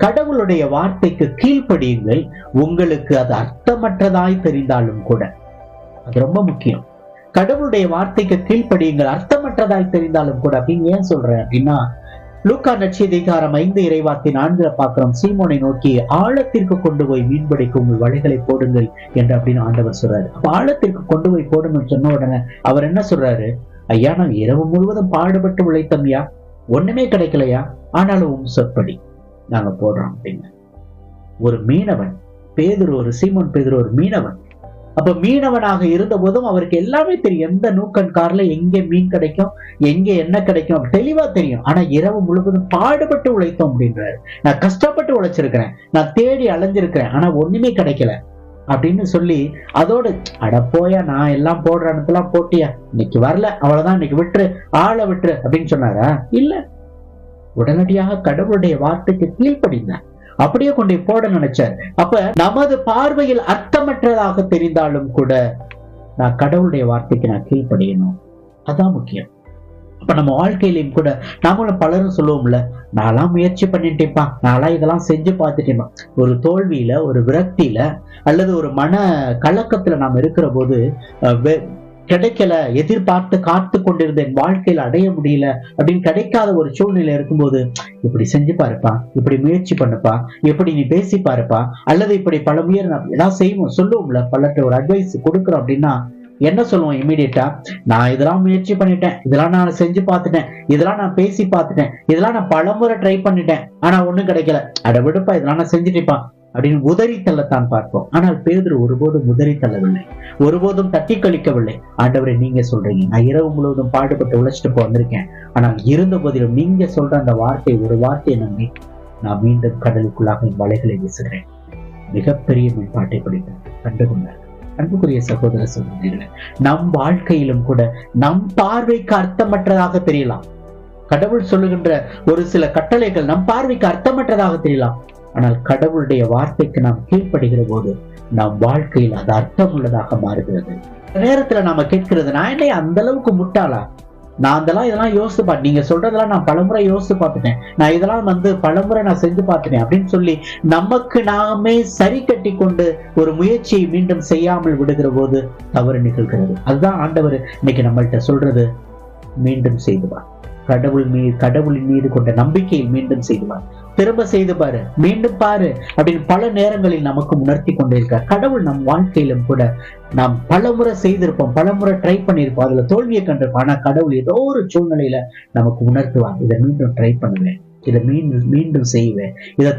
கடவுளுடைய வார்த்தைக்கு கீழ்ப்படியுங்கள். உங்களுக்கு அது அர்த்தமற்றதாய் தெரிந்தாலும் கூட, அது ரொம்ப முக்கியம். கடவுளுடைய வார்த்தைக்கு கீழ்ப்படியுங்கள், அர்த்தமற்றதாய் தெரிந்தாலும் கூட. அப்படின்னு ஏன் சொல்றேன் அப்படின்னா, லூக்கா நற்செய்திகாரம் 5:4 பார்க்கிறோம். சீமோனை நோக்கி ஆழத்திற்கு கொண்டு போய் மீன்பிடிக்க உங்கள் வலைகளை போடுங்கள் என்று அப்படின்னு ஆண்டவர் சொல்றாரு. அப்ப ஆழத்திற்கு கொண்டு போய் போடுங்கன்னு சொன்ன உடனே அவர் என்ன சொல்றாரு? ஐயா, நான் இரவு முழுவதும் பாடுபட்டு உழைத்தோம்யா, ஒண்ணுமே கிடைக்கலையா, ஆனாலும் உம் சொற்படி நாங்க போடுறோம் அப்படின்னு. ஒரு மீனவன் பேதுரு, ஒரு சீமோன் பேதுரு ஒரு மீனவன். அப்ப மீனவனாக இருந்த போதும் அவருக்கு எல்லாமே தெரியும். எந்த நூக்கன் கார்ல எங்க மீன் கிடைக்கும், எங்க என்ன கிடைக்கும் தெளிவா தெரியும். ஆனா இரவு முழுவதும் பாடுபட்டு உழைத்தோம் அப்படின்றாரு. நான் கஷ்டப்பட்டு உழைச்சிருக்கிறேன், நான் தேடி அலைஞ்சிருக்கிறேன், ஆனா ஒண்ணுமே கிடைக்கல அப்படின்னு சொல்லி அதோட அட போயா, நான் எல்லாம் போடுற இடத்துலாம் போட்டியா, இன்னைக்கு வரல அவ்வளவுதான், இன்னைக்கு விட்டுரு, ஆளை விட்டுரு அப்படின்னு சொன்னாரா? இல்ல, உடனடியாக கடவுளுடைய வார்த்தைக்கு கீழ்ப்படிந்தார். அப்படியே கொண்டு போட நினைச்சார். அப்ப நமது பார்வையில் அர்த்தமற்றதாக தெரிந்தாலும் கூட நான் கடவுளுடைய வார்த்தைக்கு நான் கீழ்ப்படியணும். அதான் முக்கியம். அப்ப நம்ம வாழ்க்கையிலையும் கூட நாமளும் பலரும் சொல்லுவோம்ல, நான்லாம் முயற்சி பண்ணிட்டேப்பா, நான்லாம் இதெல்லாம் செஞ்சு பார்த்துட்டேப்பா. ஒரு தோல்வியில, ஒரு விரக்தியில அல்லது ஒரு மன கலக்கத்துல நாம் இருக்கிற போது கிடைக்கல, எதிர்பார்த்து காத்து கொண்டிருந்த என் வாழ்க்கையில அடைய முடியல அப்படின்னு கிடைக்காத ஒரு சூழ்நிலை இருக்கும்போது, இப்படி செஞ்சு பாருப்பா, இப்படி முயற்சி பண்ணுப்பா, இப்படி நீ பேசி பாருப்பா, அல்லது இப்படி பல ஏதாவது செய்வோம் சொல்லுவோம்ல, பலர்கிட்ட ஒரு அட்வைஸ் கொடுக்குறோம் அப்படின்னா என்ன சொல்லுவோம்? இமீடியட்டா, நான் இதெல்லாம் முயற்சி பண்ணிட்டேன், இதெல்லாம் நான் செஞ்சு பார்த்துட்டேன், இதெல்லாம் நான் பேசி பார்த்துட்டேன், இதெல்லாம் நான் பலமுறை ட்ரை பண்ணிட்டேன், ஆனா ஒண்ணும் கிடைக்கல, அட விடுப்பா, இதெல்லாம் நான் செஞ்சுட்டேப்பா அப்படின்னு உதறி தள்ளத்தான் பார்ப்போம். ஆனால் பேதுரு ஒருபோதும் உதறி தள்ளவில்லை, ஒருபோதும் தட்டி கழிக்கவில்லை. ஆண்டவரே, நீங்க சொல்றீங்க, நான் இரவு முழுவதும் பாடுபட்டு உழைச்சிட்டு வந்திருக்கேன், ஆனால் இருந்த போதிலும் நீங்க சொல்ற அந்த வார்த்தை, ஒரு வார்த்தையை நம்பி நான் மீண்டும் கடலுக்குள்ளாக என் வலைகளை வீசுகிறேன். மிகப்பெரிய மேம்பாட்டை படித்து கண்டுகொண்டார். அன்புக்குரிய சகோதர சகோதரிகளே, நம் வாழ்க்கையிலும் கூட நம் பார்வைக்கு அர்த்தமற்றதாக தெரியலாம். கடவுள் சொல்லுகின்ற ஒரு சில கட்டளைகள் நம் பார்வைக்கு அர்த்தமற்றதாக தெரியலாம். ஆனால் கடவுளுடைய வார்த்தைக்கு நாம் கீழ்ப்படுகிற போது நம் வாழ்க்கையில் அது அர்த்தம் உள்ளதாக மாறுகிறது. நேரத்துல நாம கேட்கிறது, நான் என்ன அந்த அளவுக்கு முட்டாளா, நான் இதெல்லாம் யோசிச்சு பார்த்து, நீங்க சொல்றதெல்லாம் நான் பலமுறை யோசிச்சு பார்த்துட்டேன், நான் இதெல்லாம் பலமுறை நான் செஞ்சு பார்த்துட்டேன் அப்படின்னு சொல்லி நமக்கு நாமே சரி கட்டி கொண்டு ஒரு முயற்சியை மீண்டும் செய்யாமல் விடுகிற போது தவறு நிகழ்கிறது. அதுதான் ஆண்டவர் இன்னைக்கு நம்மள்கிட்ட சொல்றது, மீண்டும் செய்துவார். கடவுளின் மீது கொண்ட நம்பிக்கையை மீண்டும் செய்துவார். திரும்ப செய்து பாரு, மீண்டும் பாரு அப்படின்னு பல நேரங்களில் நமக்கு உணர்த்தி கொண்டே இருக்கார். கடவுள் நம் வாழ்க்கையிலும் கூட நாம் பலமுறை செய்திருப்போம், பலமுறை ட்ரை பண்ணியிருப்போம், அதுல தோல்வியை கண்டிருப்போம். ஆனா கடவுள் ஏதோ ஒரு சூழ்நிலையில நமக்கு உணர்த்துவார், இதை மீண்டும் ட்ரை பண்ணுவேன், இதை மீண்டும் செய்வேன், இதை